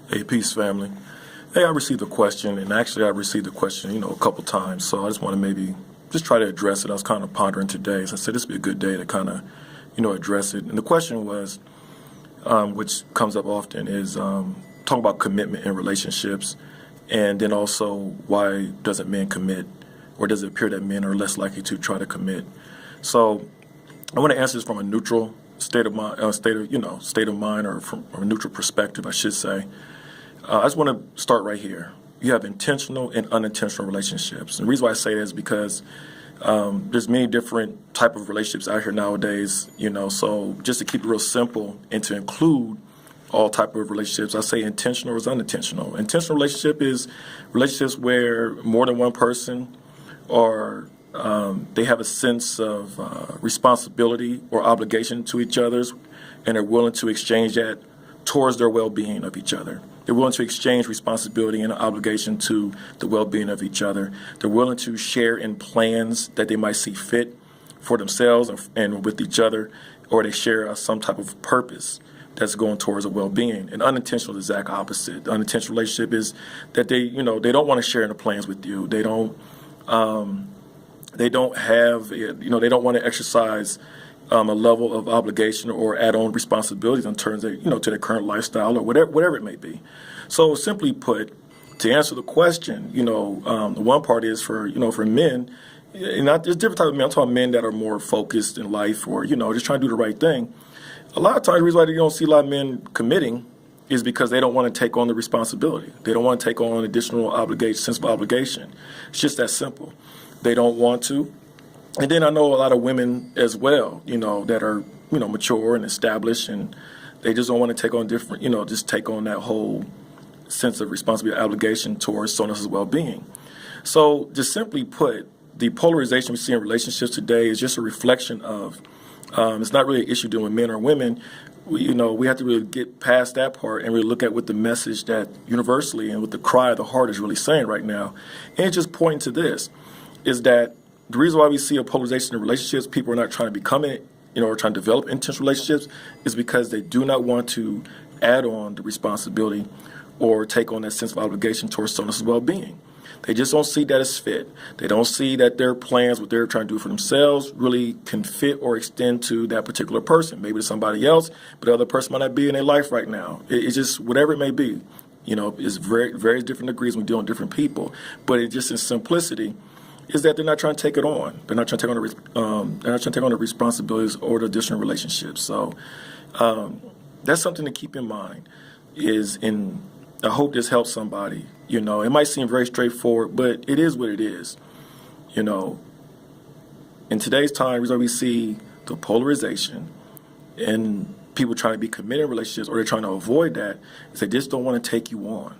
Hey, peace, family. Hey, I received a question, and actually I received a question, a couple times, so I just want to maybe just try to address it. I was kind of pondering today, so I said this would be a good day to kind of, address it. And the question was, which comes up often, is talking about commitment in relationships, and then also why doesn't men commit, or does it appear that men are less likely to try to commit? So I want to answer this from a neutral state of mind, state of mind, or from a neutral perspective, I should say. I just want to start right here. You have intentional and unintentional relationships. And the reason why I say that is because there's many different type of relationships out here nowadays, so just to keep it real simple and to include all type of relationships, I say intentional or unintentional. Intentional relationship is relationships where more than one person or they have a sense of responsibility or obligation to each other's, and are willing to exchange that towards their well-being of each other. They're willing to exchange responsibility and obligation to the well-being of each other. They're willing to share in plans that they might see fit for themselves and with each other, or they share some type of purpose that's going towards a well-being. And unintentional is the exact opposite. The unintentional relationship is that they don't want to share in the plans with you. They don't have, they don't want to exercise a level of obligation or add-on responsibilities in terms of, to their current lifestyle or whatever it may be. So simply put, to answer the question, the one part is for men, and there's different types of men. I'm talking men that are more focused in life or, just trying to do the right thing. A lot of times the reason why you don't see a lot of men committing is because they don't want to take on the responsibility. They don't want to take on additional obligation, sense of obligation. It's just that simple. They don't want to. And then I know a lot of women as well, that are, mature and established, and they just don't want to take on different, just take on that whole sense of responsibility, obligation towards someone else's well-being. So just simply put, the polarization we see in relationships today is just a reflection of, it's not really an issue dealing with men or women. We have to really get past that part and really look at what the message that universally and what the cry of the heart is really saying right now. And it's just pointing to this, is that the reason why we see a polarization in relationships, people are not trying to become it, or trying to develop intentional relationships, is because they do not want to add on the responsibility or take on that sense of obligation towards someone else's well-being. They just don't see that as fit. They don't see that their plans, what they're trying to do for themselves, really can fit or extend to that particular person. Maybe to somebody else, but the other person might not be in their life right now. It's just whatever it may be. It's various different degrees when dealing with different people. But it just in simplicity is that they're not trying to take it on. They're not trying to take on the responsibilities or the additional relationships. So that's something to keep in mind. I hope this helps somebody. It might seem very straightforward, but it is what it is. In today's time, we see the polarization and people trying to be committed in relationships, or they're trying to avoid that, is they just don't want to take you on.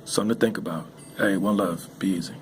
Something to think about. Hey, one love. Be easy.